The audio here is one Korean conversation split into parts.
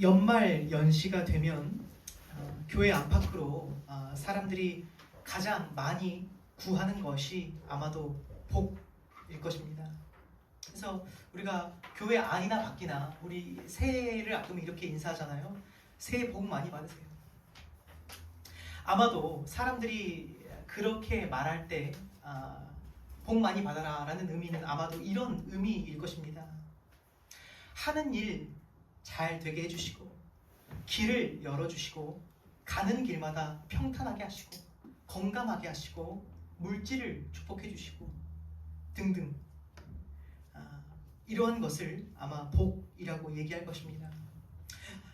연말 연시가 되면 교회 안팎으로 사람들이 가장 많이 구하는 것이 아마도 복일 것입니다. 그래서 우리가 교회 안이나 밖이나 우리 새해를 앞두면 이렇게 인사하잖아요. 새해 복 많이 받으세요. 아마도 사람들이 그렇게 말할 때 복 많이 받아라 라는 의미는 아마도 이런 의미일 것입니다. 하는 일 잘 되게 해주시고, 길을 열어주시고, 가는 길마다 평탄하게 하시고, 건강하게 하시고, 물질을 축복해 주시고 등등, 이러한 것을 아마 복이라고 얘기할 것입니다.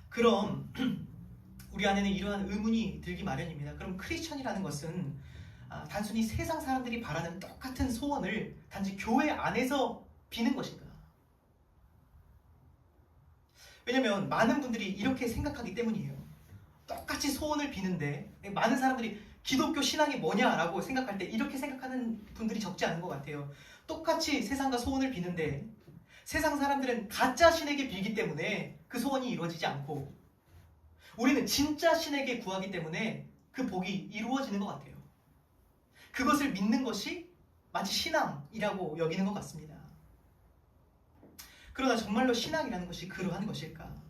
그럼 우리 안에는 이러한 의문이 들기 마련입니다. 그럼 크리스천이라는 것은 단순히 세상 사람들이 바라는 똑같은 소원을 단지 교회 안에서 비는 것인가? 왜냐하면 많은 분들이 이렇게 생각하기 때문이에요. 똑같이 소원을 비는데 많은 사람들이 기독교 신앙이 뭐냐라고 생각할 때 이렇게 생각하는 분들이 적지 않은 것 같아요. 똑같이 세상과 소원을 비는데 세상 사람들은 가짜 신에게 빌기 때문에 그 소원이 이루어지지 않고, 우리는 진짜 신에게 구하기 때문에 그 복이 이루어지는 것 같아요. 그것을 믿는 것이 마치 신앙이라고 여기는 것 같습니다. 그러나 정말로 신앙이라는 것이 그러한 것일까?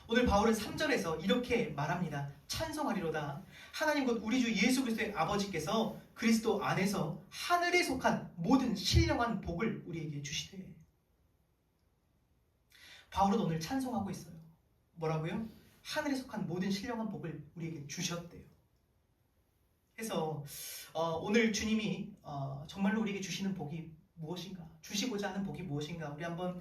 오늘 바울은 3절에서 이렇게 말합니다. 찬송하리로다. 하나님 곧 우리 주 예수 그리스도의 아버지께서 그리스도 안에서 하늘에 속한 모든 신령한 복을 우리에게 주시되. 바울은 오늘 찬송하고 있어요. 뭐라고요? 하늘에 속한 모든 신령한 복을 우리에게 주셨대요. 그래서 오늘 주님이 정말로 우리에게 주시는 복이 무엇인가? 주시고자 하는 복이 무엇인가? 우리 한번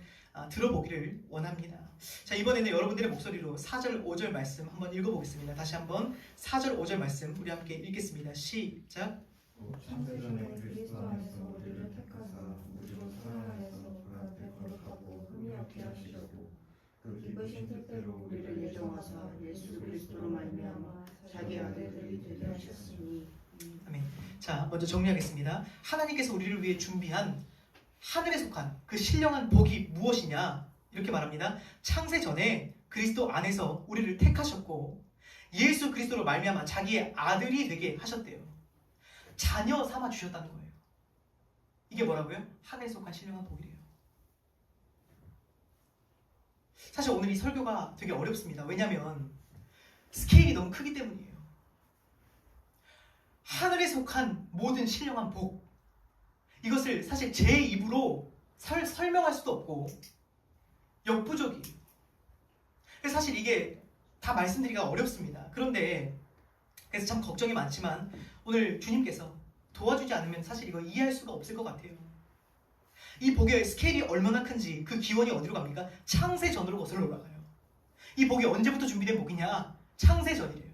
들어보기를 원합니다. 자, 이번에는 여러분들의 목소리로 4절 5절 말씀 한번 읽어보겠습니다. 다시 한번 4절 5절 말씀 우리 함께 읽겠습니다. 시작. 창세전에 그리스도 안에서 우리를 택하사 우리로 사랑하여서 그 앞에 거룩하고 흠이 없게 하시려고 그 기쁘신 뜻대로 우리를 예정하사 예수 그리스도로 말미암아 자기 아들들이 되게 하셨으니. 아멘. 자, 먼저 정리하겠습니다. 하나님께서 우리를 위해 준비한 하늘에 속한 그 신령한 복이 무엇이냐? 이렇게 말합니다. 창세 전에 그리스도 안에서 우리를 택하셨고 예수 그리스도로 말미암아 자기의 아들이 되게 하셨대요. 자녀 삼아 주셨다는 거예요. 이게 뭐라고요? 하늘에 속한 신령한 복이래요. 사실 오늘 이 설교가 되게 어렵습니다. 왜냐하면 스케일이 너무 크기 때문이에요. 하늘에 속한 모든 신령한 복, 이것을 사실 제 입으로 설명할 수도 없고 역부족이에요. 그래서 사실 이게 다 말씀드리기가 어렵습니다. 그런데 그래서 참 걱정이 많지만 오늘 주님께서 도와주지 않으면 사실 이거 이해할 수가 없을 것 같아요. 이 복의 스케일이 얼마나 큰지 그 기원이 어디로 갑니까? 창세전으로 거슬러 올라가요. 이 복이 언제부터 준비된 복이냐? 창세전이래요.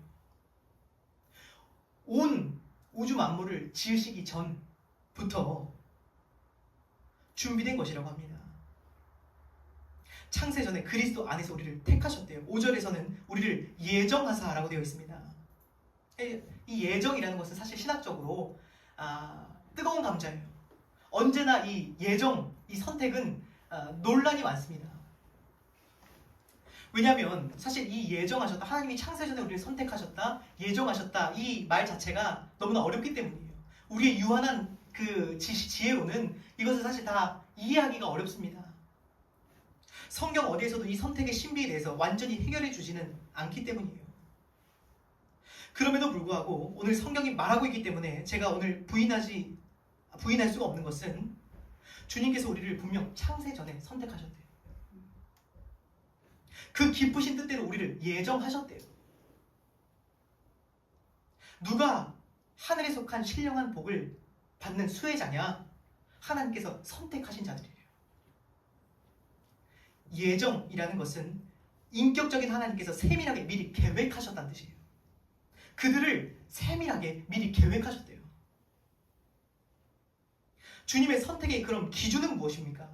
온 우주 만물을 지으시기 전부터 준비된 것이라고 합니다. 창세전에 그리스도 안에서 우리를 택하셨대요. 5절에서는 우리를 예정하사라고 되어 있습니다. 이 예정이라는 것은 사실 신학적으로 뜨거운 감자예요. 언제나 이 예정, 이 선택은 논란이 많습니다. 왜냐하면 사실 이 예정하셨다, 하나님이 창세전에 우리를 선택하셨다, 예정하셨다, 이 말 자체가 너무나 어렵기 때문이에요. 우리의 유한한 그 지혜로는 이것을 사실 다 이해하기가 어렵습니다. 성경 어디에서도 이 선택의 신비에 대해서 완전히 해결해 주지는 않기 때문이에요. 그럼에도 불구하고 오늘 성경이 말하고 있기 때문에 제가 오늘 부인할 수가 없는 것은 주님께서 우리를 분명 창세전에 선택하셨대요. 그 기쁘신 뜻대로 우리를 예정하셨대요. 누가 하늘에 속한 신령한 복을 받는 수혜자냐? 하나님께서 선택하신 자들이에요. 예정이라는 것은 인격적인 하나님께서 세밀하게 미리 계획하셨다는 뜻이에요. 그들을 세밀하게 미리 계획하셨대요. 주님의 선택의 그럼 기준은 무엇입니까?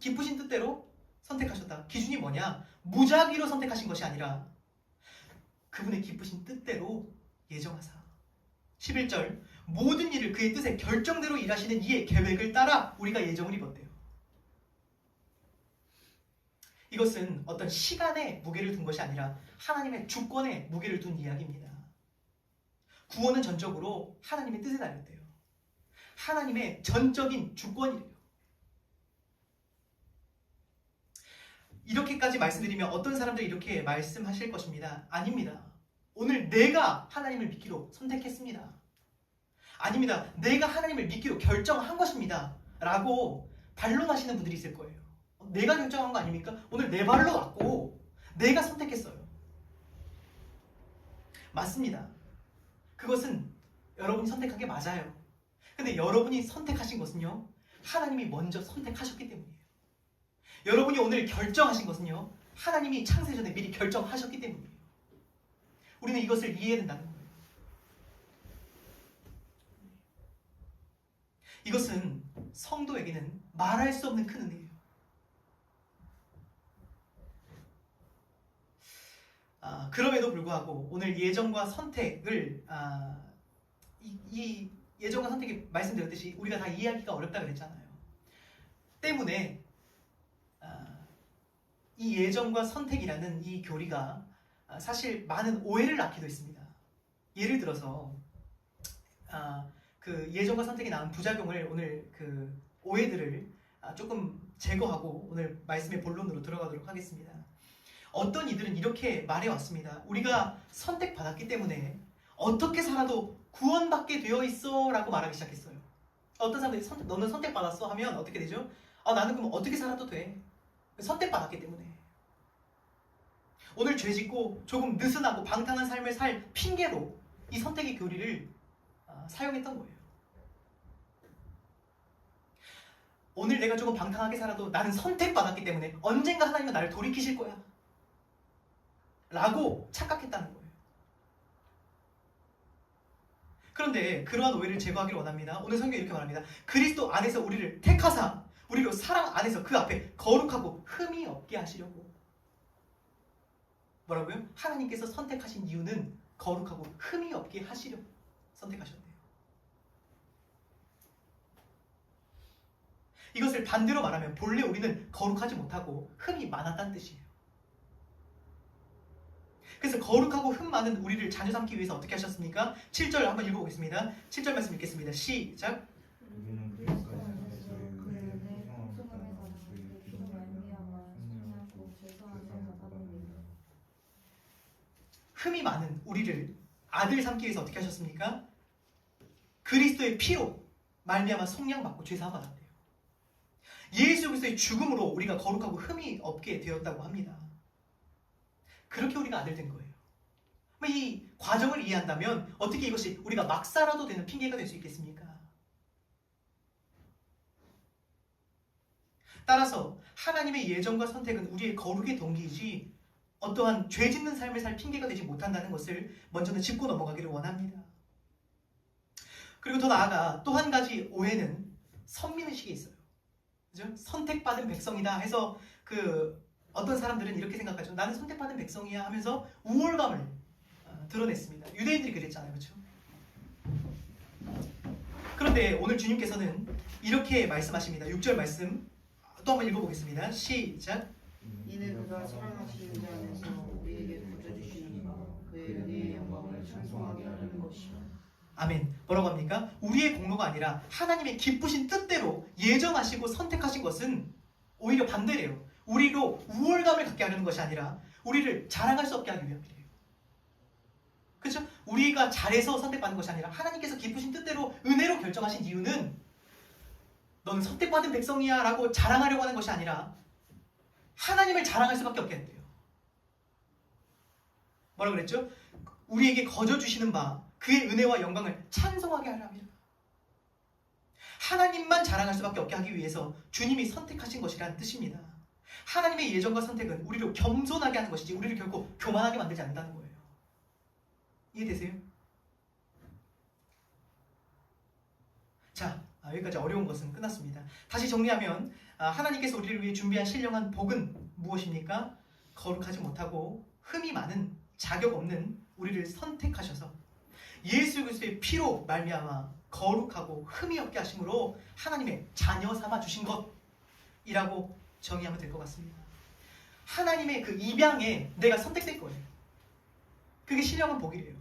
기쁘신 뜻대로 선택하셨다. 기준이 뭐냐? 무작위로 선택하신 것이 아니라 그분의 기쁘신 뜻대로 예정하사. 11절, 모든 일을 그의 뜻의 결정대로 일하시는 이의 계획을 따라 우리가 예정을 입었대요. 이것은 어떤 시간에 무게를 둔 것이 아니라 하나님의 주권에 무게를 둔 이야기입니다. 구원은 전적으로 하나님의 뜻에 달렸대요. 하나님의 전적인 주권이래요. 이렇게까지 말씀드리면 어떤 사람들이 이렇게 말씀하실 것입니다. 아닙니다. 오늘 내가 하나님을 믿기로 선택했습니다. 아닙니다. 내가 하나님을 믿기로 결정한 것입니다. 라고 반론하시는 분들이 있을 거예요. 내가 결정한 거 아닙니까? 오늘 내 발로 왔고 내가 선택했어요. 맞습니다. 그것은 여러분이 선택한 게 맞아요. 근데 여러분이 선택하신 것은요, 하나님이 먼저 선택하셨기 때문이에요. 여러분이 오늘 결정하신 것은요, 하나님이 창세 전에 미리 결정하셨기 때문이에요. 우리는 이것을 이해해야 된다는 거예요. 이것은 성도에게는 말할 수 없는 큰 은혜예요. 그럼에도 불구하고 오늘 예정과 선택을 이 예정과 선택이 말씀드렸듯이 우리가 다 이해하기가 어렵다 그랬잖아요. 때문에 이 예정과 선택이라는 이 교리가 사실 많은 오해를 낳기도 했습니다. 예를 들어서 그 예정과 선택이 낳은 부작용을 오늘 그 오해들을 조금 제거하고 오늘 말씀의 본론으로 들어가도록 하겠습니다. 어떤 이들은 이렇게 말해왔습니다. 우리가 선택받았기 때문에 어떻게 살아도 구원받게 되어 있어 라고 말하기 시작했어요. 어떤 사람들이 너는 선택받았어 하면 어떻게 되죠? 나는 그럼 어떻게 살아도 돼. 선택받았기 때문에. 오늘 죄짓고 조금 느슨하고 방탕한 삶을 살 핑계로 이 선택의 교리를 사용했던 거예요. 오늘 내가 조금 방탕하게 살아도 나는 선택받았기 때문에 언젠가 하나님은 나를 돌이키실 거야 라고 착각했다는 거예요. 그런데 그러한 오해를 제거하기를 원합니다. 오늘 성경이 이렇게 말합니다. 그리스도 안에서 우리를 택하사 우리로 사랑 안에서 그 앞에 거룩하고 흠이 없게 하시려고. 뭐라고요? 하나님께서 선택하신 이유는 거룩하고 흠이 없게 하시려고 선택하셨대요. 이것을 반대로 말하면 본래 우리는 거룩하지 못하고 흠이 많았다는 뜻이에요. 그래서 거룩하고 흠 많은 우리를 자녀 삼기 위해서 어떻게 하셨습니까? 7절 한번 읽어보겠습니다. 7절 말씀 읽겠습니다. 시작. 우리는 그리스도 안에서 그의 은혜 풍성함에서 주의 기도 말미암아 승리하고 제사 안에서 받았느니라. 흠이 많은 우리를 아들 삼기 위해서 어떻게 하셨습니까? 그리스도의 피로 말미암아 속량받고 죄사 받았대요. 예수 그리스도의 죽음으로 우리가 거룩하고 흠이 없게 되었다고 합니다. 그렇게 우리가 아들 된 거예요. 이 과정을 이해한다면 어떻게 이것이 우리가 막 살아도 되는 핑계가 될 수 있겠습니까? 따라서 하나님의 예정과 선택은 우리의 거룩의 동기이지 어떠한 죄 짓는 삶을 살 핑계가 되지 못한다는 것을 먼저는 짚고 넘어가기를 원합니다. 그리고 더 나아가 또 한 가지 오해는 선민의식이 있어요. 그죠? 선택받은 백성이다 해서 어떤 사람들은 이렇게 생각하죠. 나는 선택받은 백성이야 하면서 우월감을 드러냈습니다. 유대인들이 그랬잖아요. 그렇죠? 그런데 오늘 주님께서는 이렇게 말씀하십니다. 6절 말씀 또 한번 읽어보겠습니다. 시작. 이는 그가 사랑하시는 자 안에서 우리에게 부어주시는 바 그의 은혜의 영광을 찬송하게 하는 것이라. 아멘. 뭐라고 합니까? 우리의 공로가 아니라 하나님의 기쁘신 뜻대로 예정하시고 선택하신 것은 오히려 반대래요. 우리로 우월감을 갖게 하려는 것이 아니라 우리를 자랑할 수 없게 하기 위함이래요. 그렇죠? 우리가 잘해서 선택받는 것이 아니라 하나님께서 기쁘신 뜻대로 은혜로 결정하신 이유는 너는 선택받은 백성이야 라고 자랑하려고 하는 것이 아니라 하나님을 자랑할 수밖에 없게 한대요. 뭐라 그랬죠? 우리에게 거저 주시는 바 그의 은혜와 영광을 찬송하게 하려 합니다. 하나님만 자랑할 수밖에 없게 하기 위해서 주님이 선택하신 것이라는 뜻입니다. 하나님의 예정과 선택은 우리를 겸손하게 하는 것이지 우리를 결코 교만하게 만들지 않는다는 거예요. 이해되세요? 자, 여기까지 어려운 것은 끝났습니다. 다시 정리하면 하나님께서 우리를 위해 준비한 신령한 복은 무엇입니까? 거룩하지 못하고 흠이 많은 자격 없는 우리를 선택하셔서 예수 그리스도의 피로 말미암아 거룩하고 흠이 없게 하심으로 하나님의 자녀 삼아 주신 것이라고 정의하면 될 것 같습니다. 하나님의 그 입양에 내가 선택된 거예요. 그게 신령한 복이래요.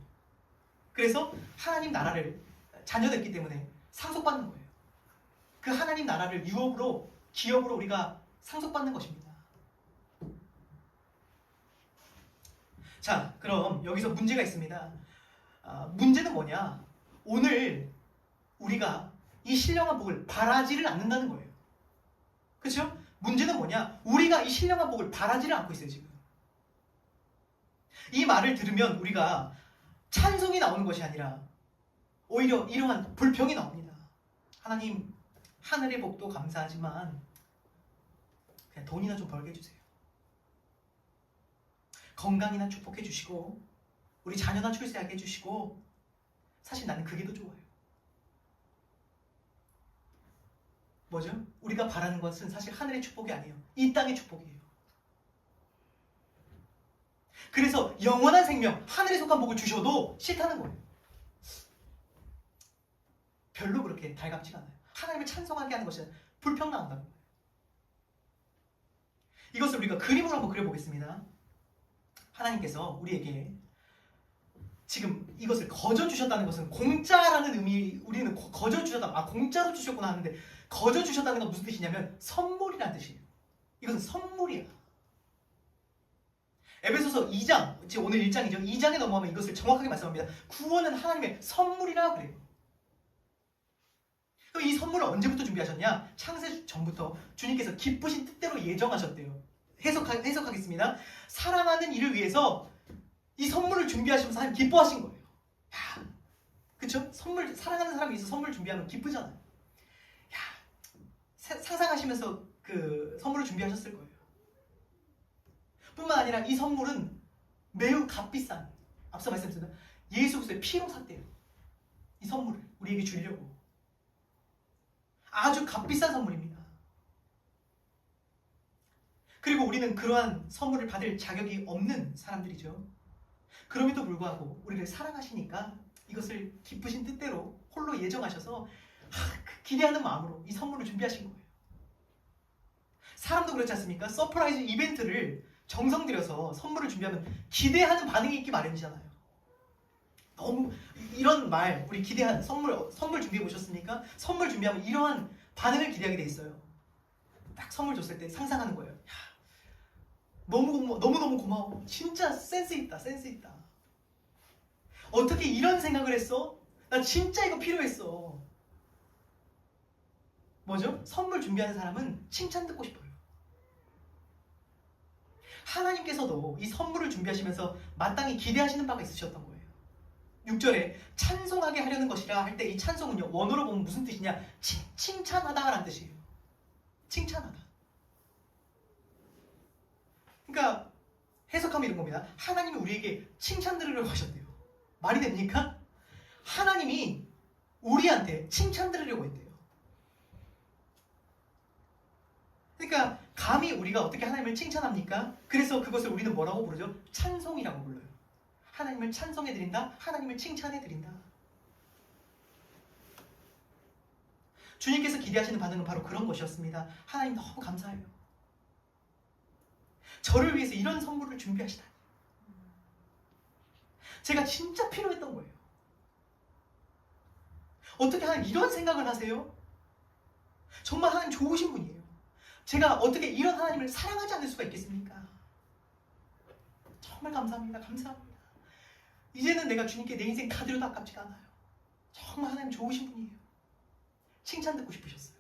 그래서 하나님 나라를 자녀됐기 때문에 상속받는 거예요. 그 하나님 나라를 유업으로, 기업으로 우리가 상속받는 것입니다. 자, 그럼 여기서 문제가 있습니다. 문제는 뭐냐? 오늘 우리가 이 신령한 복을 바라지를 않는다는 거예요. 그렇죠? 문제는 뭐냐? 우리가 이 신령한 복을 바라지를 않고 있어요, 지금. 이 말을 들으면 우리가 찬송이 나오는 것이 아니라 오히려 이러한 불평이 나옵니다. 하나님, 하늘의 복도 감사하지만 그냥 돈이나 좀 벌게 해주세요. 건강이나 축복해 주시고 우리 자녀나 출세하게 해주시고, 사실 나는 그게 더 좋아요. 뭐죠? 우리가 바라는 것은 사실 하늘의 축복이 아니에요. 이 땅의 축복이에요. 그래서 영원한 생명, 하늘에 속한 복을 주셔도 싫다는 거예요. 별로 그렇게 달갑지가 않아요. 하나님을 찬송하게 하는 것이 불평 나온다는 거예요. 이것을 우리가 그림으로 한번 그려보겠습니다. 하나님께서 우리에게 지금 이것을 거저 주셨다는 것은 공짜라는 의미, 우리는 거저 주셨다, 공짜로 주셨구나 하는데, 거저 주셨다는 건 무슨 뜻이냐면 선물이라는 뜻이에요. 이것은 선물이야. 에베소서 2장, 지금 오늘 1장이죠. 2장에 넘어가면 이것을 정확하게 말씀합니다. 구원은 하나님의 선물이라 그래요. 그럼 이 선물을 언제부터 준비하셨냐? 창세 전부터 주님께서 기쁘신 뜻대로 예정하셨대요. 해석하겠습니다. 사랑하는 이를 위해서 이 선물을 준비하시면서 하나님 기뻐하신 거예요. 야, 그쵸? 선물, 사랑하는 사람이 있어 선물 준비하면 기쁘잖아요. 야, 상상하시면서 그 선물을 준비하셨을 거예요. 뿐만 아니라 이 선물은 매우 값비싼, 앞서 말씀드렸던 예수 그리스도의 피로 샀대요. 이 선물을 우리에게 주려고. 아주 값비싼 선물입니다. 그리고 우리는 그러한 선물을 받을 자격이 없는 사람들이죠. 그럼에도 불구하고 우리를 사랑하시니까 이것을 기쁘신 뜻대로 홀로 예정하셔서 기대하는 마음으로 이 선물을 준비하신 거예요. 사람도 그렇지 않습니까? 서프라이즈 이벤트를 정성 들여서 선물을 준비하면 기대하는 반응이 있기 마련이잖아요. 너무 이런 말, 우리 기대한 선물 준비해 보셨습니까? 선물 준비하면 이러한 반응을 기대하게 돼 있어요. 딱 선물 줬을 때 상상하는 거예요. 야, 너무너무 고마워. 진짜 센스 있다. 어떻게 이런 생각을 했어? 나 진짜 이거 필요했어. 뭐죠? 선물 준비하는 사람은 칭찬 듣고 싶어요. 하나님께서도 이 선물을 준비하시면서 마땅히 기대하시는 바가 있으셨던 거예요. 6절에 찬송하게 하려는 것이라 할 때 이 찬송은요, 원어로 보면 무슨 뜻이냐? 칭찬하다라는 뜻이에요. 칭찬하다. 그러니까 해석하면 이런 겁니다. 하나님이 우리에게 칭찬 들으려고 하셨대요. 말이 됩니까? 하나님이 우리한테 칭찬 들으려고 했대요. 그러니까 감히 우리가 어떻게 하나님을 칭찬합니까? 그래서 그것을 우리는 뭐라고 부르죠? 찬송이라고 불러요. 하나님을 찬송해드린다, 하나님을 칭찬해드린다. 주님께서 기대하시는 반응은 바로 그런 것이었습니다. 하나님 너무 감사해요. 저를 위해서 이런 선물을 준비하시다니. 제가 진짜 필요했던 거예요. 어떻게 하나님 이런 생각을 하세요? 정말 하나님 좋으신 분이에요. 제가 어떻게 이런 하나님을 사랑하지 않을 수가 있겠습니까? 정말 감사합니다. 감사합니다. 이제는 내가 주님께 내 인생 다 드려도 아깝지가 않아요. 정말 하나님 좋으신 분이에요. 칭찬 듣고 싶으셨어요.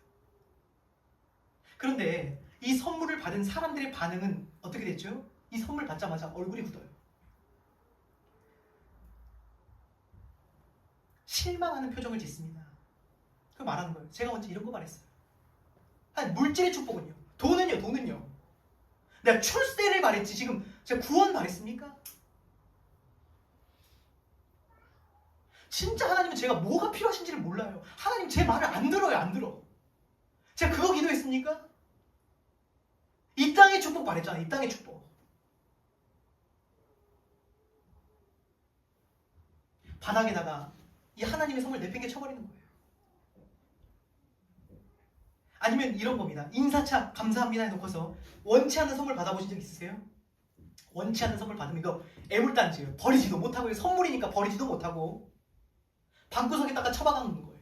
그런데 이 선물을 받은 사람들의 반응은 어떻게 됐죠? 이 선물 받자마자 얼굴이 굳어요. 실망하는 표정을 짓습니다. 그 말하는 거예요. 제가 언제 이런 거 말했어요. 아니, 물질의 축복은요. 돈은요. 내가 출세를 말했지. 지금 제가 구원 말했습니까? 진짜 하나님은 제가 뭐가 필요하신지를 몰라요. 하나님 제 말을 안 들어요. 안 들어. 제가 그거 기도했습니까? 이 땅의 축복 말했잖아요. 이 땅의 축복. 바닥에다가 이 하나님의 선물 내팽개 쳐버리는 거예요. 아니면 이런 겁니다. 인사차 감사합니다 해놓고서 원치 않는 선물 받아보신 적 있으세요? 원치 않는 선물 받으면 이거 애물단지예요. 버리지도 못하고 선물이니까 버리지도 못하고 방구석에다가 처박아놓는 거예요.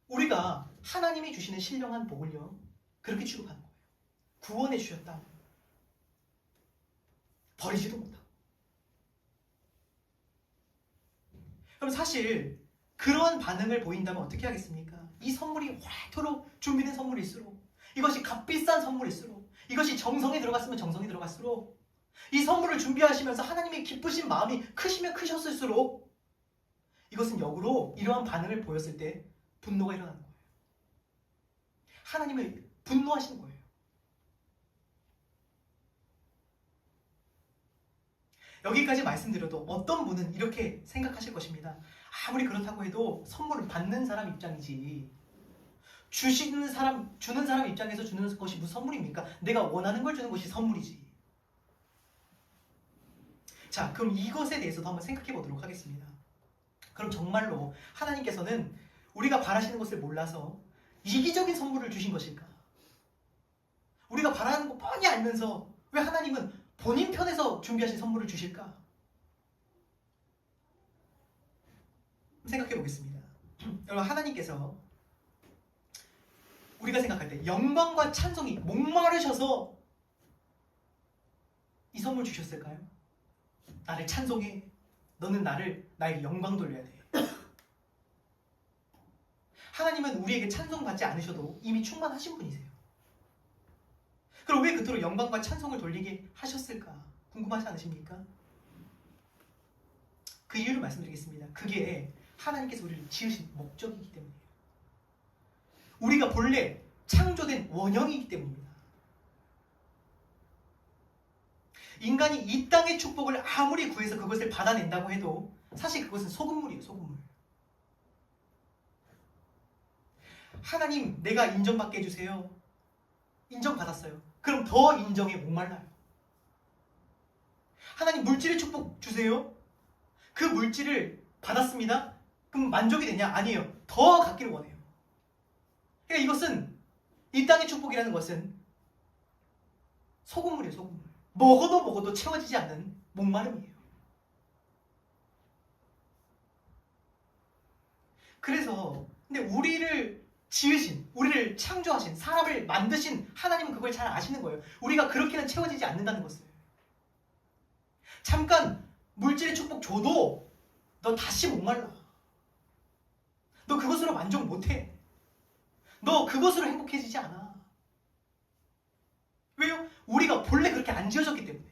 우리가 하나님이 주시는 신령한 복을요 그렇게 취급하는 거예요. 구원해 주셨다. 버리지도 못하고. 그럼 사실 그런 반응을 보인다면 어떻게 하겠습니까? 이 선물이 화토록 준비된 선물일수록, 이것이 값비싼 선물일수록, 이것이 정성이 들어갔으면 정성이 들어갈수록, 이 선물을 준비하시면서 하나님이 기쁘신 마음이 크시면 크셨을수록 이것은 역으로 이러한 반응을 보였을 때 분노가 일어나는 거예요. 하나님을 분노하시는 거예요. 여기까지 말씀드려도 어떤 분은 이렇게 생각하실 것입니다. 아무리 그렇다고 해도 선물은 받는 사람 입장이지, 주는 사람 입장에서 주는 것이 무슨 선물입니까? 내가 원하는 걸 주는 것이 선물이지. 자, 그럼 이것에 대해서도 한번 생각해 보도록 하겠습니다. 그럼 정말로 하나님께서는 우리가 바라시는 것을 몰라서 이기적인 선물을 주신 것일까? 우리가 바라는 거 뻔히 알면서 왜 하나님은 본인 편에서 준비하신 선물을 주실까? 생각해 보겠습니다. 여러분, 하나님께서 우리가 생각할 때 영광과 찬송이 목마르셔서 이 선물 주셨을까요? 나를 찬송해. 너는 나에게 영광 돌려야 돼. 하나님은 우리에게 찬송받지 않으셔도 이미 충만하신 분이세요. 그럼 왜 그토록 영광과 찬송을 돌리게 하셨을까? 궁금하지 않으십니까? 그 이유를 말씀드리겠습니다. 그게 하나님께서 우리를 지으신 목적이기 때문이에요. 우리가 본래 창조된 원형이기 때문입니다. 인간이 이 땅의 축복을 아무리 구해서 그것을 받아낸다고 해도 사실 그것은 소금물이에요. 소금물. 하나님, 내가 인정받게 해주세요. 인정받았어요. 그럼 더 인정에 목말라요. 하나님, 물질의 축복 주세요. 그 물질을 받았습니다. 그럼 만족이 되냐? 아니에요. 더 갖기를 원해요. 그러니까 이것은, 이 땅의 축복이라는 것은 소금물이에요. 소금물. 먹어도 채워지지 않는 목마름이에요. 그래서 근데 우리를 지으신, 우리를 창조하신, 사람을 만드신 하나님은 그걸 잘 아시는 거예요. 우리가 그렇게는 채워지지 않는다는 것을. 잠깐 물질의 축복 줘도 너 다시 목말라. 너 그것으로 만족 못해. 너 그것으로 행복해지지 않아. 왜요? 우리가 본래 그렇게 안 지어졌기 때문에.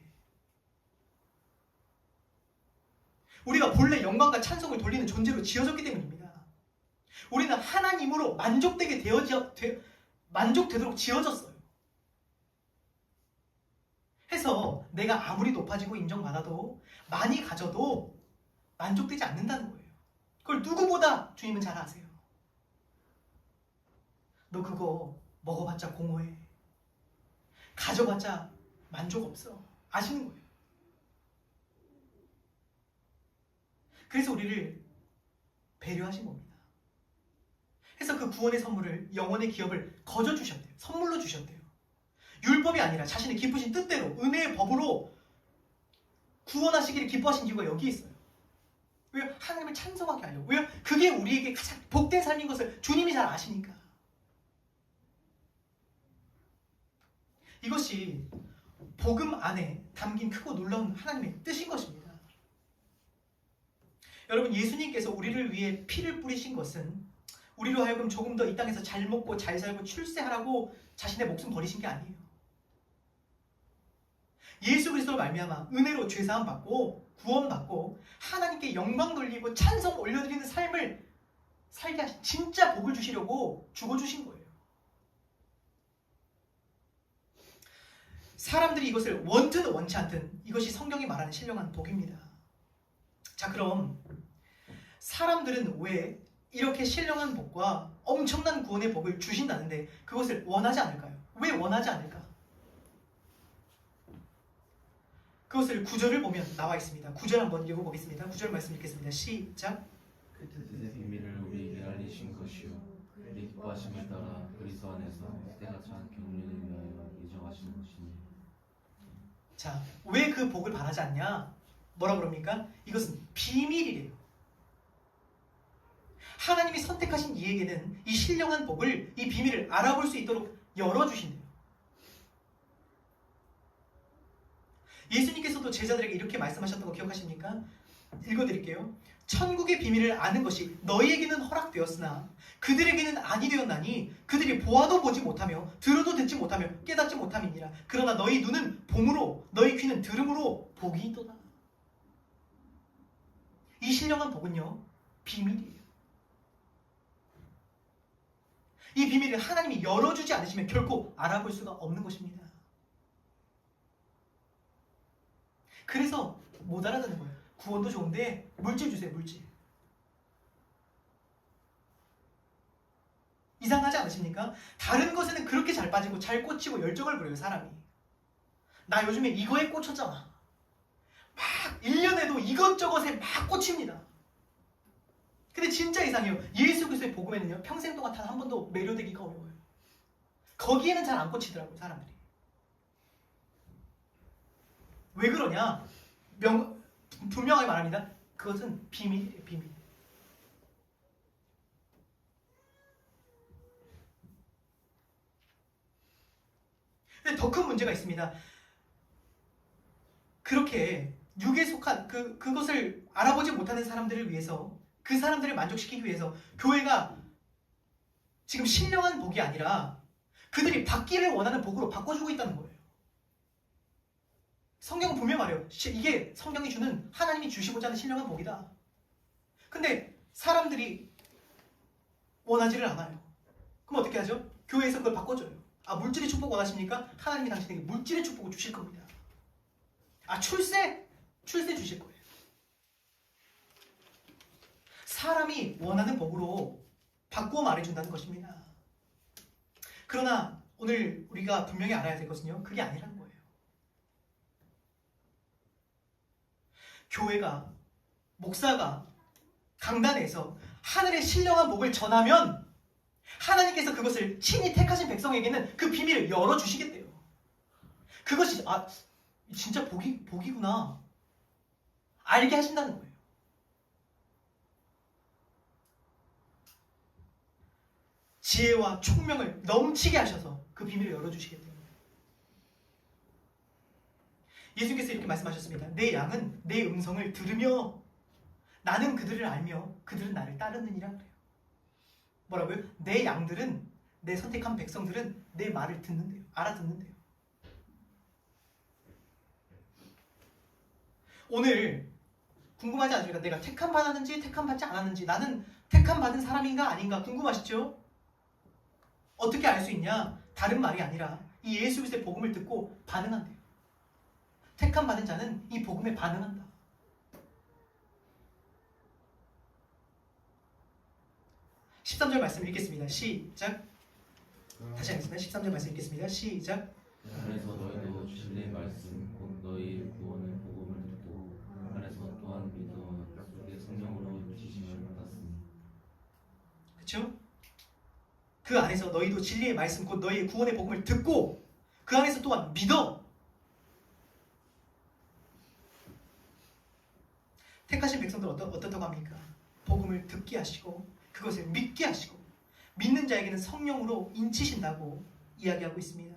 우리가 본래 영광과 찬송을 돌리는 존재로 지어졌기 때문입니다. 우리는 하나님으로 만족되도록 지어졌어요. 해서 내가 아무리 높아지고 인정받아도 많이 가져도 만족되지 않는다는 거예요. 그걸 누구보다 주님은 잘 아세요. 너 그거 먹어봤자 공허해. 가져봤자 만족 없어. 아시는 거예요. 그래서 우리를 배려하신 겁니다. 해서 그 구원의 선물을, 영원의 기업을 거저 주셨대요. 선물로 주셨대요. 율법이 아니라 자신의 기쁘신 뜻대로 은혜의 법으로 구원하시기를 기뻐하신 이유가 여기 있어요. 왜요? 하나님을 찬송하게 하려고. 왜요? 그게 우리에게 가장 복된 삶인 것을 주님이 잘 아시니까. 이것이 복음 안에 담긴 크고 놀라운 하나님의 뜻인 것입니다. 여러분, 예수님께서 우리를 위해 피를 뿌리신 것은 우리로 하여금 조금 더 이 땅에서 잘 먹고 잘 살고 출세하라고 자신의 목숨 버리신 게 아니에요. 예수 그리스도로 말미암아 은혜로 죄사함 받고 구원받고 하나님께 영광 돌리고 찬송 올려드리는 삶을 살게 하신, 진짜 복을 주시려고 죽어주신 거예요. 사람들이 이것을 원든 원치 않든 이것이 성경이 말하는 신령한 복입니다. 자, 그럼 사람들은 왜 이렇게 신령한 복과 엄청난 구원의 복을 주신다는데 그것을 원하지 않을까요? 왜 원하지 않을까? 그것을 구절을 보면 나와 있습니다. 구절 한번 읽어보겠습니다. 구절 말씀 읽겠습니다. 시작. 그 뜻의 비밀을 우리에게 알리 거룩하심을 따라 그리스도 안에서 때가 찬 경륜을 위하여 예정하신 것이니. 자, 왜 그 복을 바라지 않냐? 뭐라 그럽니까? 이것은 비밀이래요. 하나님이 선택하신 이에게는 이 신령한 복을, 이 비밀을 알아볼 수 있도록 열어주신대요. 예수님께서도 제자들에게 이렇게 말씀하셨던 거 기억하십니까? 읽어드릴게요. 천국의 비밀을 아는 것이 너희에게는 허락되었으나 그들에게는 아니 되었나니 그들이 보아도 보지 못하며 들어도 듣지 못하며 깨닫지 못함이니라. 그러나 너희 눈은 봄으로 너희 귀는 들음으로 복이 있도다. 이 신령한 복은요, 비밀이에요. 이 비밀을 하나님이 열어주지 않으시면 결코 알아볼 수가 없는 것입니다. 그래서 못 알아듣는 거예요. 구원도 좋은데 물질 주세요, 물질. 이상하지 않으십니까? 다른 것에는 그렇게 잘 빠지고 잘 꽂히고 열정을 부려요, 사람이. 나 요즘에 이거에 꽂혔잖아. 막 1년에도 이것저것에 막 꽂힙니다. 근데 진짜 이상해요. 예수 그리스도의 복음에는요, 평생 동안 단 한 번도 매료되기가 어려워요. 거기에는 잘 안 꽂히더라고요, 사람들이. 왜 그러냐? 분명하게 말합니다. 그것은 비밀이에요, 비밀. 근데 더 큰 문제가 있습니다. 그렇게 육에 속한 그것을 알아보지 못하는 사람들을 위해서, 그 사람들을 만족시키기 위해서 교회가 지금 신령한 복이 아니라 그들이 받기를 원하는 복으로 바꿔주고 있다는 거예요. 성경은 분명히 말해요. 이게 성경이 주는, 하나님이 주시고자 하는 신령한 복이다. 근데 사람들이 원하지를 않아요. 그럼 어떻게 하죠? 교회에서 그걸 바꿔줘요. 아, 물질의 축복 원하십니까? 하나님이 당신에게 물질의 축복을 주실 겁니다. 아, 출세 주실 거예요. 사람이 원하는 복으로 바꾸어 말해준다는 것입니다. 그러나 오늘 우리가 분명히 알아야 될 것은요, 그게 아니라는 거예요. 교회가, 목사가 강단에서 하늘의 신령한 복을 전하면 하나님께서 그것을 친히 택하신 백성에게는 그 비밀을 열어주시겠대요. 그것이 진짜 복이구나 알게 하신다는 거예요. 지혜와 총명을 넘치게 하셔서 그 비밀을 열어주시겠대요. 예수님께서 이렇게 말씀하셨습니다. 내 양은 내 음성을 들으며 나는 그들을 알며 그들은 나를 따르느니라 그래요. 뭐라고요? 내 양들은, 내 선택한 백성들은 내 말을 듣는데요. 알아듣는데요. 오늘 궁금하지 않습니까? 내가 택함 받았는지 택함 받지 않았는지, 나는 택함 받은 사람인가 아닌가 궁금하시죠? 어떻게 알 수 있냐? 다른 말이 아니라 이 예수 그리스도의 복음을 듣고 반응한대요. 택함 받은 자는 이 복음에 반응한다. 13절 말씀 읽겠습니다. 시작. 다시 하겠습니다. 13절 말씀 읽겠습니다. 시작. 안에서 너희도 진리의 말씀 곧 너희의 구원의 복음을 듣고 안에서 또한 믿어 약속의 성령으로 지심을 받았으니. 그렇죠? 그 안에서 너희도 진리의 말씀 곧 너희의 구원의 복음을 듣고 그 안에서 또한 믿어. 택하신 백성들 어떻다고 합니까? 복음을 듣게 하시고 그것을 믿게 하시고 믿는 자에게는 성령으로 인치신다고 이야기하고 있습니다.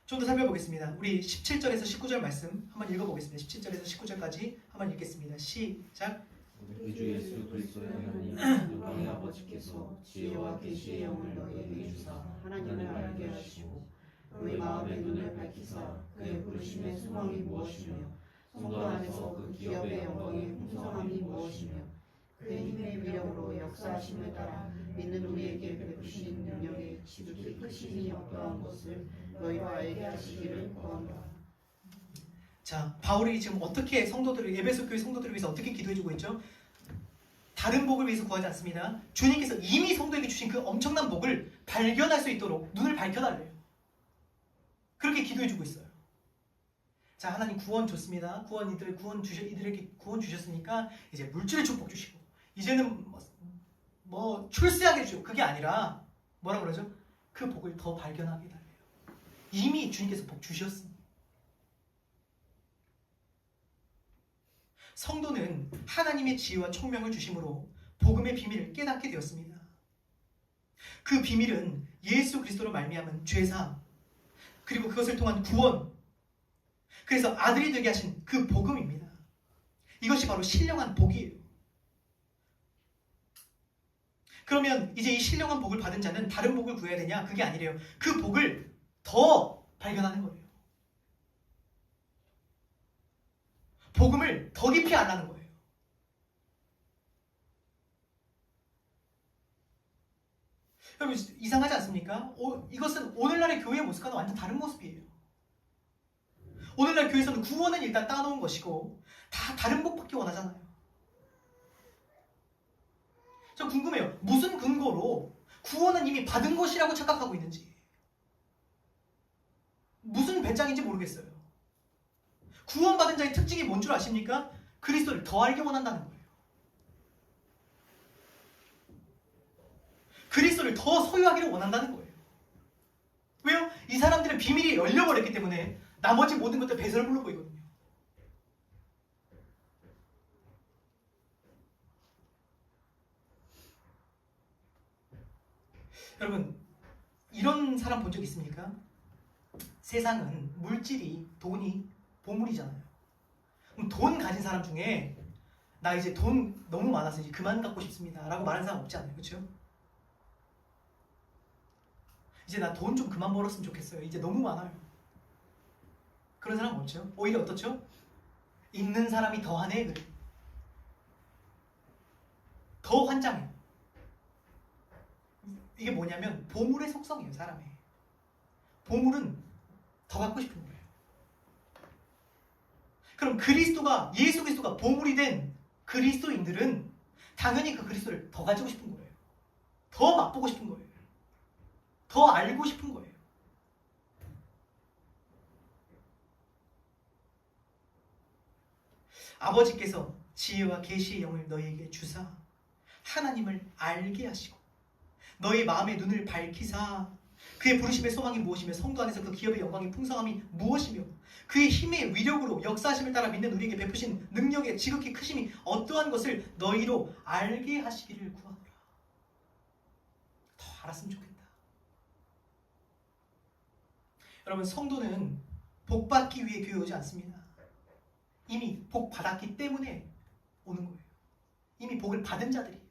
좀 더 살펴보겠습니다. 우리 17절에서 19절 말씀 한번 읽어보겠습니다. 17절에서 19절까지 한번 읽겠습니다. 시작. 우리 주 예수 그리스도의 하나님 영광의 아버지께서 지혜와 계시의 영을 너희에게 주사 하나님을 알게 하시고 너희 마음의 눈을 밝히사 그의 부르심의 소망이 무엇이며 성도 안에서 그 기업의 영광의 풍성함이 무엇이며 그의 힘의 위력으로 역사하심을 따라 믿는 우리에게 베푸신 능력의 지극히 크심이 어떠한 것을 너희로 알게 하시기를 구한다. 자, 바울이 지금 어떻게 성도들을, 에베소 교회 성도들을 위해서 어떻게 기도해주고 있죠? 다른 복을 위해서 구하지 않습니다. 주님께서 이미 성도에게 주신 그 엄청난 복을 발견할 수 있도록 눈을 밝혀달래요. 그렇게 기도해주고 있어요. 자, 하나님 구원 좋습니다. 이들에게 구원 주셨으니까 이제 물질의 축복 주시고 이제는 뭐 출세하게 해줘. 그게 아니라 뭐라 그러죠? 그 복을 더 발견하게 달래요. 이미 주님께서 복 주셨습니다. 성도는 하나님의 지혜와 총명을 주심으로 복음의 비밀을 깨닫게 되었습니다. 그 비밀은 예수 그리스도로 말미암은 죄사함, 그리고 그것을 통한 구원, 그래서 아들이 되게 하신 그 복음입니다. 이것이 바로 신령한 복이에요. 그러면 이제 이 신령한 복을 받은 자는 다른 복을 구해야 되냐? 그게 아니래요. 그 복을 더 발견하는 거예요. 복음을 더 깊이 알라는 거예요. 여러분 이상하지 않습니까? 이것은 오늘날의 교회의 모습과는 완전 다른 모습이에요. 오늘날 교회에서는 구원은 일단 따놓은 것이고 다 다른 복밖에 원하잖아요. 저 궁금해요. 무슨 근거로 구원은 이미 받은 것이라고 착각하고 있는지. 무슨 배짱인지 모르겠어요. 구원받은 자의 특징이 뭔 줄 아십니까? 그리스도를 더 알게 원한다는 거예요. 그리스도를 더 소유하기를 원한다는 거예요. 왜요? 이 사람들은 비밀이 열려버렸기 때문에 나머지 모든 것들 배설물로 보이거든요. 여러분 이런 사람 본 적 있습니까? 세상은 물질이, 돈이 보물이잖아요. 그럼 돈 가진 사람 중에 나 이제 돈 너무 많아서 이제 그만 갖고 싶습니다 라고 말하는 사람 없지 않아요? 그렇죠? 이제 나 돈 좀 그만 벌었으면 좋겠어요. 이제 너무 많아요. 그런 사람 없죠? 오히려 어떻죠? 있는 사람이 더하네. 그래. 더 환장해. 이게 뭐냐면 보물의 속성이에요. 사람의. 보물은 더 갖고 싶은 거예요. 그럼 예수 그리스도가 보물이 된 그리스도인들은 당연히 그 그리스도를 더 가지고 싶은 거예요. 더 맛보고 싶은 거예요. 더 알고 싶은 거예요. 아버지께서 지혜와 계시의 영을 너희에게 주사 하나님을 알게 하시고 너희 마음의 눈을 밝히사 그의 부르심의 소망이 무엇이며 성도 안에서 그 기업의 영광의 풍성함이 무엇이며 그의 힘의 위력으로 역사하심을 따라 믿는 우리에게 베푸신 능력의 지극히 크심이 어떠한 것을 너희로 알게 하시기를 구하노라. 더 알았으면 좋겠다. 여러분 성도는 복 받기 위해 교회 오지 않습니다. 이미 복 받았기 때문에 오는 거예요. 이미 복을 받은 자들이.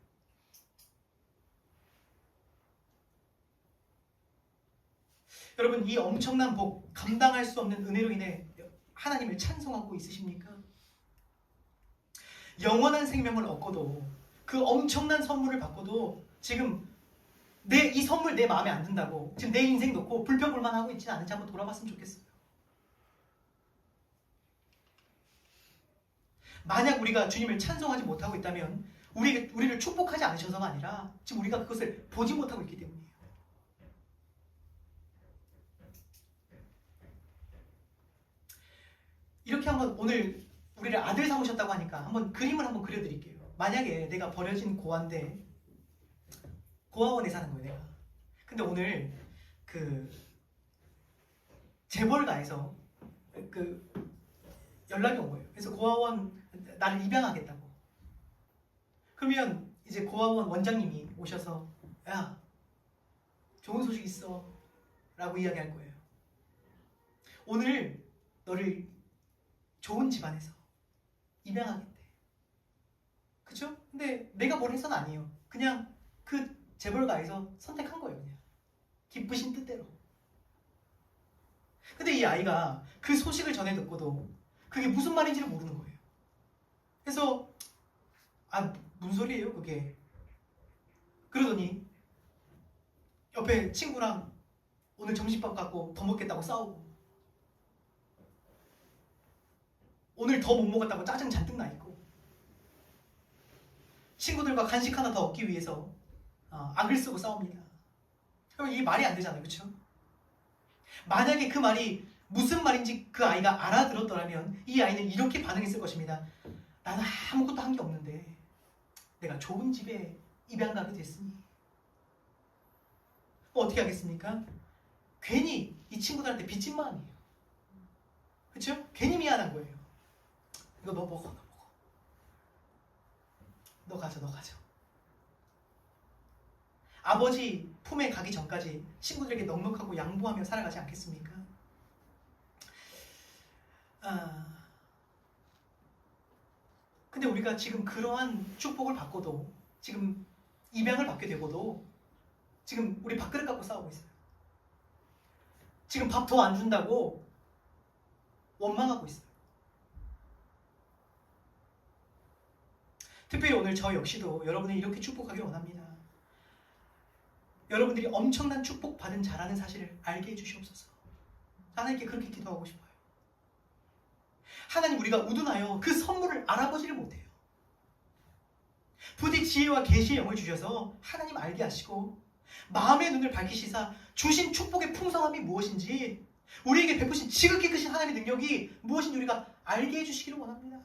여러분 이 엄청난 복, 감당할 수 없는 은혜로 인해 하나님을 찬송하고 있으십니까? 영원한 생명을 얻고도 그 엄청난 선물을 받고도 지금 이 선물 내 마음에 안 든다고 지금 내 인생 놓고 불평불만하고 있지 않은지 한번 돌아봤으면 좋겠어요. 만약 우리가 주님을 찬송하지 못하고 있다면 우리를 축복하지 않으셔서가 아니라 지금 우리가 그것을 보지 못하고 있기 때문이에요. 이렇게 한번 오늘 우리를 아들 삼으셨다고 하니까 한번 그림을 한번 그려드릴게요. 만약에 내가 버려진 고아인데 고아원에 사는 거예요. 내가. 근데 오늘 그 재벌가에서 그 연락이 온 거예요. 그래서 고아원 나를 입양하겠다고. 그러면 이제 고아원 원장님이 오셔서 야 좋은 소식 있어 라고 이야기할 거예요. 오늘 너를 좋은 집안에서 입양하겠대. 그쵸? 근데 내가 뭘 해서는 아니에요. 그냥 그 재벌가에서 선택한 거예요. 그냥 기쁘신 뜻대로. 근데 이 아이가 그 소식을 전해 듣고도 그게 무슨 말인지를 모르는 거예요. 그래서 무슨 소리예요 그게. 그러더니 옆에 친구랑 오늘 점심밥 갖고 더 먹겠다고 싸우고 오늘 더 못 먹었다고 짜증 잔뜩 나 있고 친구들과 간식 하나 더 얻기 위해서 악을 쓰고 싸웁니다. 그럼 이게 말이 안 되잖아요. 그렇죠? 만약에 그 말이 무슨 말인지 그 아이가 알아들었더라면 이 아이는 이렇게 반응했을 것입니다. 나는 아무것도 한 게 없는데 내가 좋은 집에 입양 가게 됐으니 어떻게 하겠습니까? 괜히 이 친구들한테 빚진 마음이에요. 그렇죠? 괜히 미안한 거예요. 이거 너 먹어, 너 먹어. 너 가져, 너 가져. 아버지 품에 가기 전까지 친구들에게 넉넉하고 양보하며 살아가지 않겠습니까? 근데 우리가 지금 그러한 축복을 받고도, 지금 입양을 받게 되고도 지금 우리 밥그릇 갖고 싸우고 있어요. 지금 밥 더 안 준다고 원망하고 있어요. 특별히 오늘 저 역시도 여러분을 이렇게 축복하기를 원합니다. 여러분들이 엄청난 축복 받은 자라는 사실을 알게 해주시옵소서. 하나님께 그렇게 기도하고 싶어요. 하나님, 우리가 우둔하여 그 선물을 알아보지를 못해요. 부디 지혜와 계시의 영을 주셔서 하나님 알게 하시고 마음의 눈을 밝히시사 주신 축복의 풍성함이 무엇인지, 우리에게 베푸신 지극히 크신 하나님의 능력이 무엇인지 우리가 알게 해주시기를 원합니다.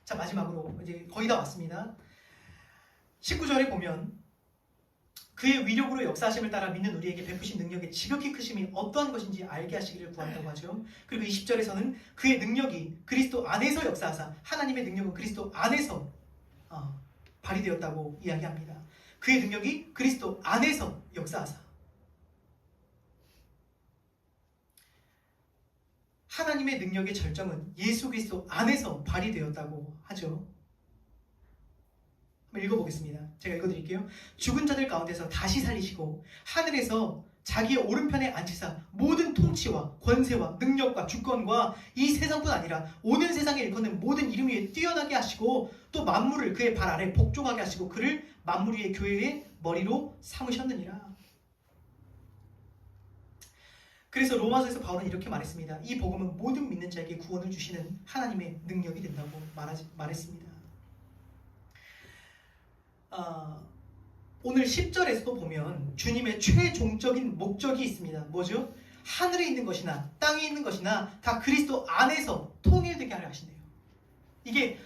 자, 마지막으로 이제 거의 다 왔습니다. 19절에 보면 그의 위력으로 역사하심을 따라 믿는 우리에게 베푸신 능력의 지극히 크심이 어떠한 것인지 알게 하시기를 구한다고 하죠. 그리고 20절에서는 그의 능력이 그리스도 안에서 역사하사, 하나님의 능력은 그리스도 안에서 발휘되었다고 이야기합니다. 그의 능력이 그리스도 안에서 역사하사, 하나님의 능력의 절정은 예수 그리스도 안에서 발휘되었다고 하죠. 한번 읽어보겠습니다. 제가 읽어드릴게요. 죽은 자들 가운데서 다시 살리시고 하늘에서 자기의 오른편에 앉히사 모든 통치와 권세와 능력과 주권과 이 세상뿐 아니라 오는 세상에 일컫는 모든 이름 위에 뛰어나게 하시고 또 만물을 그의 발 아래 복종하게 하시고 그를 만물 위의 교회의 머리로 삼으셨느니라. 그래서 로마서에서 바울은 이렇게 말했습니다. 이 복음은 모든 믿는 자에게 구원을 주시는 하나님의 능력이 된다고 말했습니다. 오늘 10절에서도 보면 주님의 최종적인 목적이 있습니다. 뭐죠? 하늘에 있는 것이나 땅에 있는 것이나 다 그리스도 안에서 통일되게 하려 하신대요. 이게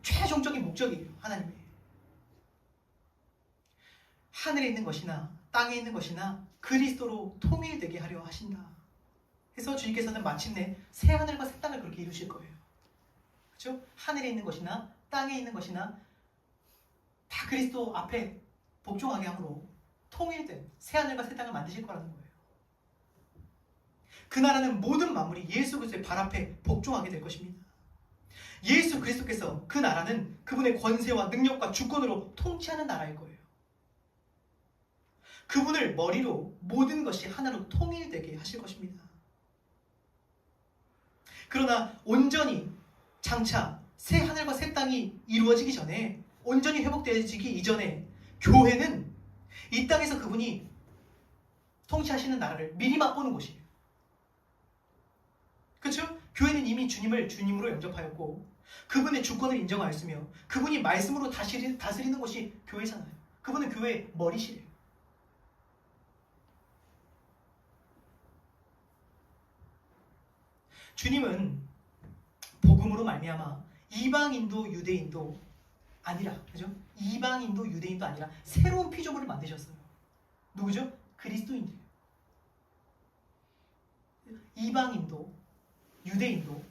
최종적인 목적이에요. 하나님의. 하늘에 있는 것이나 땅에 있는 것이나 그리스도로 통일되게 하려 하신다. 그래서 주님께서는 마침내 새 하늘과 새 땅을 그렇게 이루실 거예요. 그렇죠? 하늘에 있는 것이나 땅에 있는 것이나 다 그리스도 앞에 복종하게 함으로 통일된 새 하늘과 새 땅을 만드실 거라는 거예요. 그 나라는 모든 만물이 예수 그리스도의 발 앞에 복종하게 될 것입니다. 예수 그리스도께서 그 나라는 그분의 권세와 능력과 주권으로 통치하는 나라일 거예요. 그분을 머리로 모든 것이 하나로 통일되게 하실 것입니다. 그러나 온전히 장차 새 하늘과 새 땅이 이루어지기 전에, 온전히 회복되어지기 이전에 교회는 이 땅에서 그분이 통치하시는 나라를 미리 맛보는 곳이에요. 그렇죠? 교회는 이미 주님을 주님으로 영접하였고 그분의 주권을 인정하였으며 그분이 말씀으로 다스리는 곳이 교회잖아요. 그분은 교회의 머리시래요. 주님은 복음으로 말미암아 이방인도 유대인도 아니라, 그죠? 이방인도 유대인도 아니라 새로운 피조물을 만드셨어요. 누구죠? 그리스도인들. 이방인도 유대인도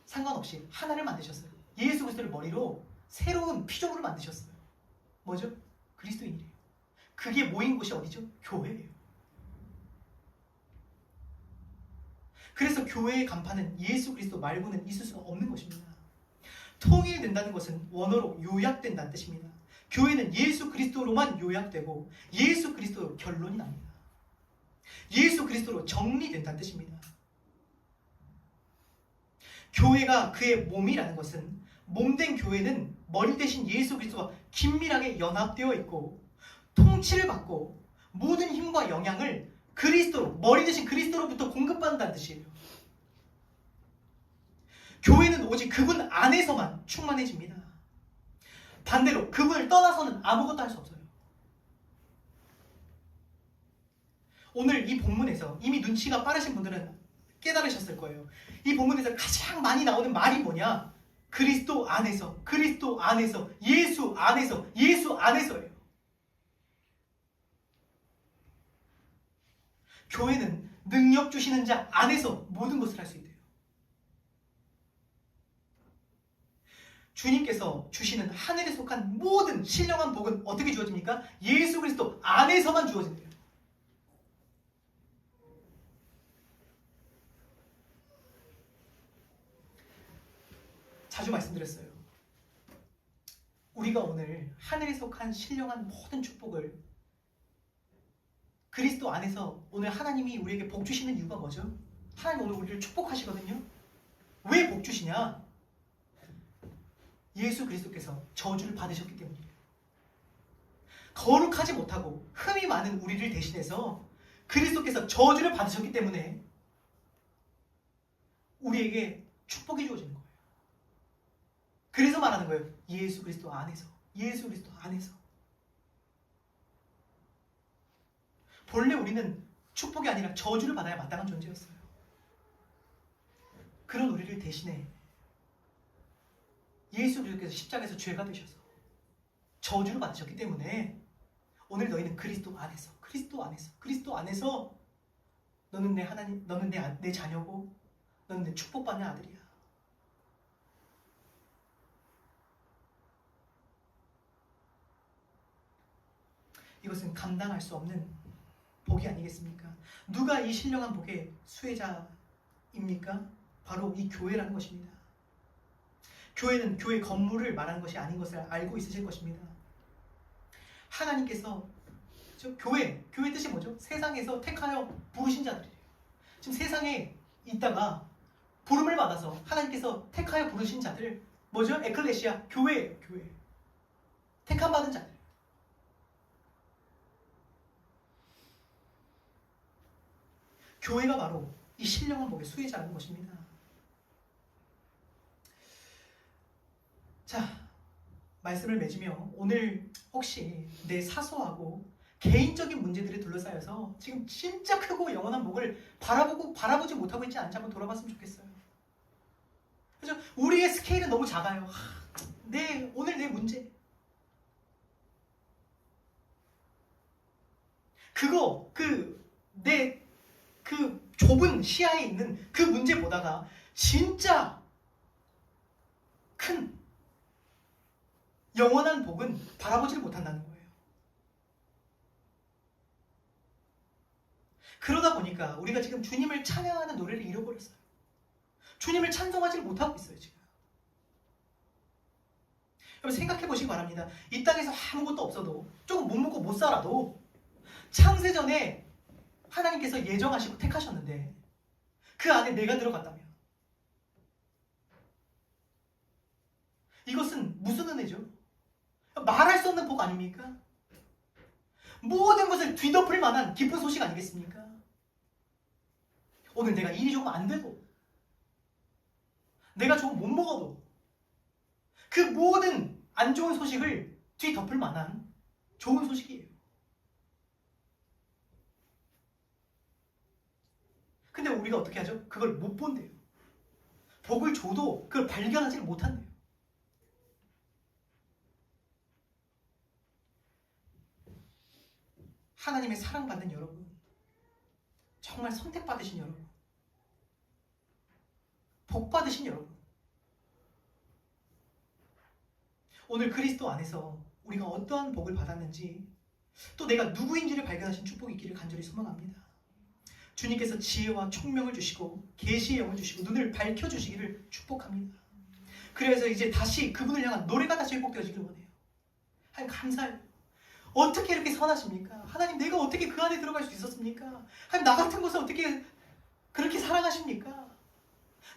상관없이 하나를 만드셨어요. 예수 그리스도를 머리로 새로운 피조물을 만드셨어요. 뭐죠? 그리스도인이래요. 그게 모인 곳이 어디죠? 교회예요. 그래서 교회의 간판은 예수 그리스도 말고는 있을 수가 없는 것입니다. 통일된다는 것은 원어로 요약된다는 뜻입니다. 교회는 예수 그리스도로만 요약되고 예수 그리스도로 결론이 납니다. 예수 그리스도로 정리된다는 뜻입니다. 교회가 그의 몸이라는 것은, 몸된 교회는 머리 대신 예수 그리스도와 긴밀하게 연합되어 있고 통치를 받고 모든 힘과 영향을 그리스도로, 머리 대신 그리스도로부터 공급받는다는 뜻이에요. 교회는 오직 그분 안에서만 충만해집니다. 반대로 그분을 떠나서는 아무것도 할 수 없어요. 오늘 이 본문에서 이미 눈치가 빠르신 분들은 깨달으셨을 거예요. 이 본문에서 가장 많이 나오는 말이 뭐냐? 그리스도 안에서, 그리스도 안에서, 예수 안에서, 예수 안에서예요. 교회는 능력 주시는 자 안에서 모든 것을 할 수 있대요. 주님께서 주시는 하늘에 속한 모든 신령한 복은 어떻게 주어집니까? 예수 그리스도 안에서만 주어진대요. 자주 말씀드렸어요. 우리가 오늘 하늘에 속한 신령한 모든 축복을 그리스도 안에서 오늘 하나님이 우리에게 복 주시는 이유가 뭐죠? 하나님 오늘 우리를 축복하시거든요. 왜 복 주시냐? 예수 그리스도께서 저주를 받으셨기 때문이에요. 거룩하지 못하고 흠이 많은 우리를 대신해서 그리스도께서 저주를 받으셨기 때문에 우리에게 축복이 주어지는 거예요. 그래서 말하는 거예요. 예수 그리스도 안에서, 예수 그리스도 안에서. 본래 우리는 축복이 아니라 저주를 받아야 마땅한 존재였어요. 그런 우리를 대신해 예수 그리스도께서 십자가에서 죄가 되셔서 저주를 받으셨기 때문에 오늘 너희는 그리스도 안에서, 그리스도 안에서, 그리스도 안에서 너는 내 하나님, 너는 내 자녀고 너는 내 축복받는 아들이야. 이것은 감당할 수 없는 복이 아니겠습니까? 누가 이 신령한 복의 수혜자입니까? 바로 이 교회라는 것입니다. 교회는 교회 건물을 말하는 것이 아닌 것을 알고 있으실 것입니다. 하나님께서 교회 뜻이 뭐죠? 세상에서 택하여 부르신 자들이에요. 지금 세상에 있다가 부름을 받아서 하나님께서 택하여 부르신 자들 뭐죠? 에클레시아, 교회 택함 받은 자들. 교회가 바로 이 신령한 복의 수혜자라는 것입니다. 자, 말씀을 맺으며 오늘 혹시 내 사소하고 개인적인 문제들에 둘러싸여서 지금 진짜 크고 영원한 복을 바라보지 못하고 있지 않은지 한번 돌아봤으면 좋겠어요. 그래서 우리의 스케일은 너무 작아요. 오늘 내 문제. 그 좁은 시야에 있는 그 문제보다가 진짜 큰 영원한 복은 바라보지를 못한다는 거예요. 그러다 보니까 우리가 지금 주님을 찬양하는 노래를 잃어버렸어요. 주님을 찬송하지 못하고 있어요, 지금. 여러분 생각해 보시기 바랍니다. 이 땅에서 아무것도 없어도 조금 못 먹고 못 살아도 창세전에 하나님께서 예정하시고 택하셨는데 그 안에 내가 들어갔다면 이것은 무슨 은혜죠? 말할 수 없는 복 아닙니까? 모든 것을 뒤덮을 만한 기쁜 소식 아니겠습니까? 오늘 내가 일이 조금 안 돼도 내가 조금 못 먹어도 그 모든 안 좋은 소식을 뒤덮을 만한 좋은 소식이에요. 근데 우리가 어떻게 하죠? 그걸 못 본대요. 복을 줘도 그걸 발견하지 못한대요. 하나님의 사랑받는 여러분, 정말 선택받으신 여러분, 복받으신 여러분, 오늘 그리스도 안에서 우리가 어떠한 복을 받았는지 또 내가 누구인지를 발견하신 축복이 있기를 간절히 소망합니다. 주님께서 지혜와 총명을 주시고 계시의 영을 주시고 눈을 밝혀주시기를 축복합니다. 그래서 이제 다시 그분을 향한 노래가 다시 회복되어지길 원해요. 하나님 감사해요. 어떻게 이렇게 선하십니까? 하나님 내가 어떻게 그 안에 들어갈 수 있었습니까? 하나님 나 같은 것을 어떻게 그렇게 사랑하십니까?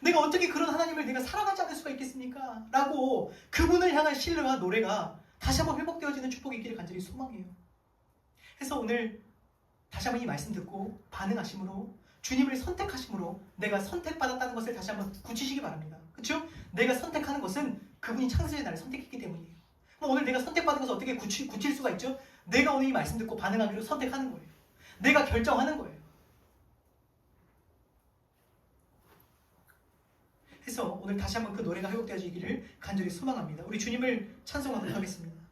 내가 어떻게 그런 하나님을 내가 사랑하지 않을 수가 있겠습니까? 라고 그분을 향한 신뢰와 노래가 다시 한번 회복되어지는 축복이 있기를 간절히 소망해요. 그래서 오늘 다시 한번 이 말씀 듣고 반응하심으로 주님을 선택하심으로 내가 선택받았다는 것을 다시 한번 굳히시기 바랍니다. 그렇죠? 내가 선택하는 것은 그분이 창세전에 나를 선택했기 때문이에요. 그럼 오늘 내가 선택받은 것을 어떻게 굳힐 수가 있죠? 내가 오늘 이 말씀 듣고 반응하기로 선택하는 거예요. 내가 결정하는 거예요. 안에서 오늘 다시 한번 그 노래가 회복되어지기를 간절히 소망합니다. 우리 주님을 찬송하도록 하겠습니다.